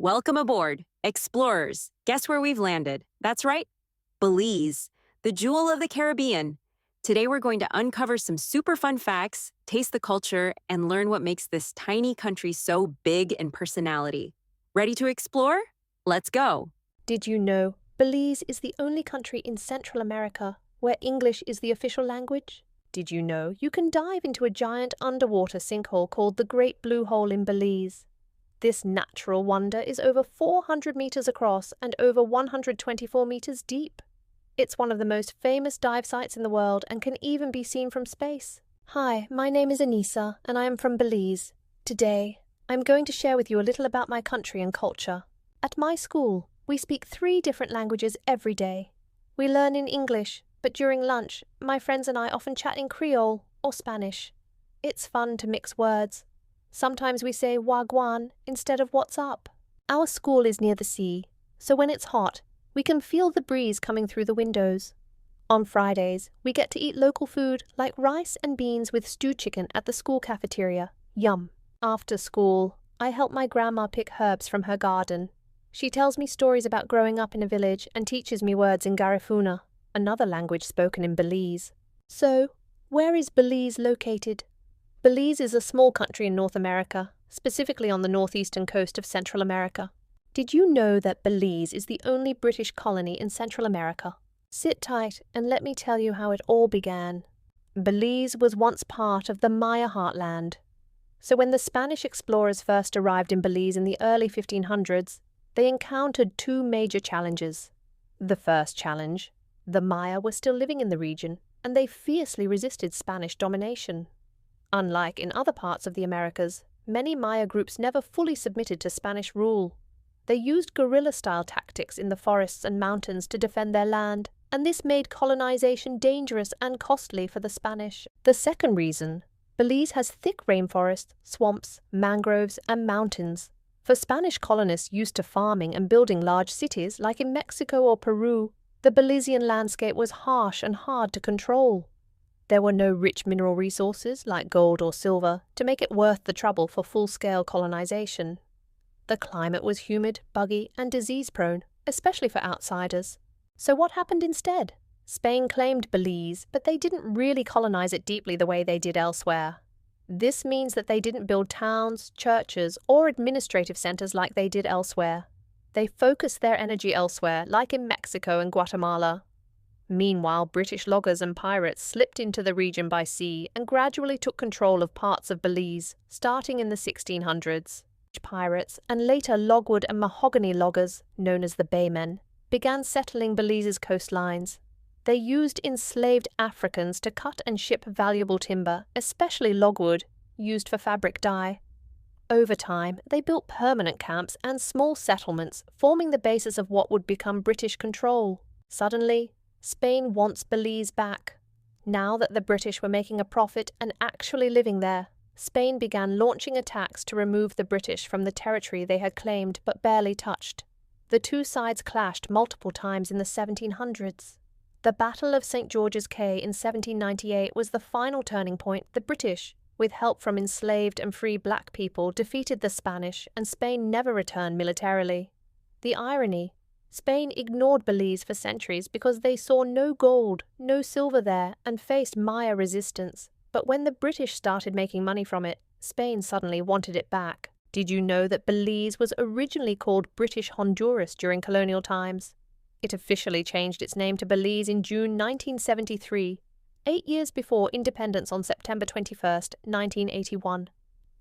Welcome aboard, explorers. Guess where we've landed? That's right, Belize, the jewel of the Caribbean. Today we're going to uncover some super fun facts, taste the culture, and learn what makes this tiny country so big in personality. Ready to explore? Let's go. Did you know Belize is the only country in Central America where English is the official language? Did you know you can dive into a giant underwater sinkhole called the Great Blue Hole in Belize? This natural wonder is over 400 meters across and over 124 meters deep. It's one of the most famous dive sites in the world and can even be seen from space. Hi, my name is Anissa and I am from Belize. Today, I'm going to share with you a little about my country and culture. At my school, we speak 3 different languages every day. We learn in English, but during lunch, my friends and I often chat in Creole or Spanish. It's fun to mix words. Sometimes we say wagwan instead of what's up. Our school is near the sea, so when it's hot, we can feel the breeze coming through the windows. On Fridays, we get to eat local food like rice and beans with stewed chicken at the school cafeteria. Yum! After school, I help my grandma pick herbs from her garden. She tells me stories about growing up in a village and teaches me words in Garifuna, another language spoken in Belize. So, where is Belize located? Belize is a small country in North America, specifically on the northeastern coast of Central America. Did you know that Belize is the only British colony in Central America? Sit tight and let me tell you how it all began. Belize was once part of the Maya heartland. So when the Spanish explorers first arrived in Belize in the early 1500s, they encountered 2 major challenges. The first challenge, the Maya were still living in the region, and they fiercely resisted Spanish domination. Unlike in other parts of the Americas, many Maya groups never fully submitted to Spanish rule. They used guerrilla-style tactics in the forests and mountains to defend their land, and this made colonization dangerous and costly for the Spanish. The second reason, Belize has thick rainforests, swamps, mangroves, and mountains. For Spanish colonists used to farming and building large cities, like in Mexico or Peru, the Belizean landscape was harsh and hard to control. There were no rich mineral resources, like gold or silver, to make it worth the trouble for full-scale colonization. The climate was humid, buggy, and disease-prone, especially for outsiders. So what happened instead? Spain claimed Belize, but they didn't really colonize it deeply the way they did elsewhere. This means that they didn't build towns, churches, or administrative centers like they did elsewhere. They focused their energy elsewhere, like in Mexico and Guatemala. Meanwhile, British loggers and pirates slipped into the region by sea and gradually took control of parts of Belize, starting in the 1600s. Pirates, and later logwood and mahogany loggers, known as the Baymen, began settling Belize's coastlines. They used enslaved Africans to cut and ship valuable timber, especially logwood, used for fabric dye. Over time, they built permanent camps and small settlements, forming the basis of what would become British control. Suddenly, Spain wants Belize back. Now that the British were making a profit and actually living there, Spain began launching attacks to remove the British from the territory they had claimed but barely touched. The 2 sides clashed multiple times in the 1700s. The Battle of St. George's Cay in 1798 was the final turning point. The British, with help from enslaved and free black people, defeated the Spanish, and Spain never returned militarily. The irony: Spain ignored Belize for centuries because they saw no gold, no silver there, and faced Maya resistance. But when the British started making money from it, Spain suddenly wanted it back. Did you know that Belize was originally called British Honduras during colonial times? It officially changed its name to Belize in June 1973, 8 years before independence on September 21, 1981.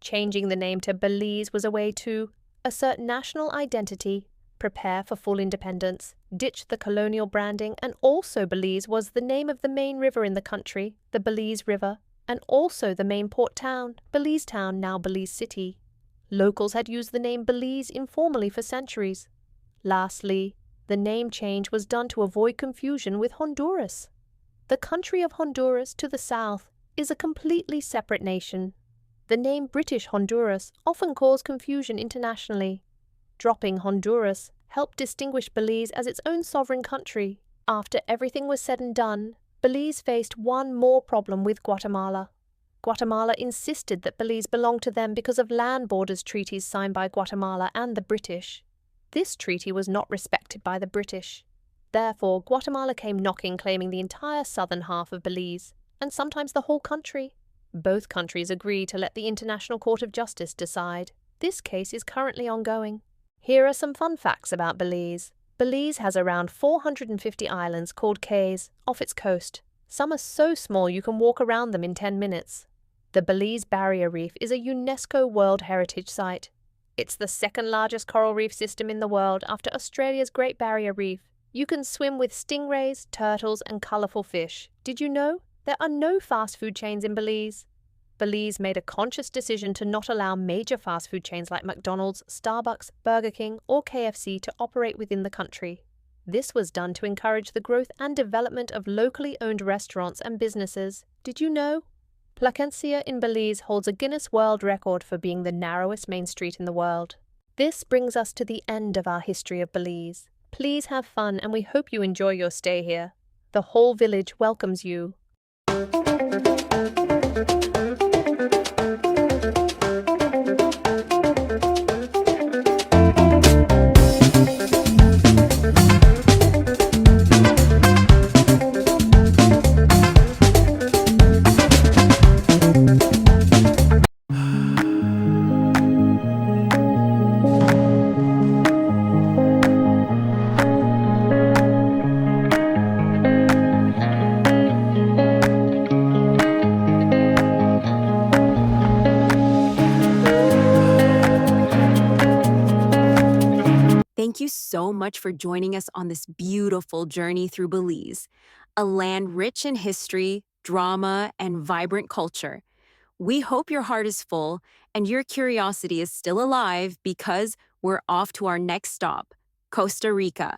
Changing the name to Belize was a way to assert national identity, prepare for full independence, ditch the colonial branding, and also Belize was the name of the main river in the country, the Belize River, and also the main port town, Belize Town, now Belize City. Locals had used the name Belize informally for centuries. Lastly, the name change was done to avoid confusion with Honduras. The country of Honduras to the south is a completely separate nation. The name British Honduras often caused confusion internationally. Dropping Honduras helped distinguish Belize as its own sovereign country. After everything was said and done, Belize faced one more problem with Guatemala. Guatemala insisted that Belize belonged to them because of land borders treaties signed by Guatemala and the British. This treaty was not respected by the British. Therefore, Guatemala came knocking, claiming the entire southern half of Belize, and sometimes the whole country. Both countries agreed to let the International Court of Justice decide. This case is currently ongoing. Here are some fun facts about Belize. Belize has around 450 islands called cays off its coast. Some are so small you can walk around them in 10 minutes. The Belize Barrier Reef is a UNESCO World Heritage Site. It's the second largest coral reef system in the world after Australia's Great Barrier Reef. You can swim with stingrays, turtles, and colourful fish. Did you know? There are no fast food chains in Belize. Belize made a conscious decision to not allow major fast food chains like McDonald's, Starbucks, Burger King, or KFC to operate within the country. This was done to encourage the growth and development of locally owned restaurants and businesses. Did you know? Placencia in Belize holds a Guinness World Record for being the narrowest main street in the world. This brings us to the end of our history of Belize. Please have fun, and we hope you enjoy your stay here. The whole village welcomes you. Thank you so much for joining us on this beautiful journey through Belize, a land rich in history, drama, and vibrant culture. We hope your heart is full and your curiosity is still alive because we're off to our next stop, Costa Rica.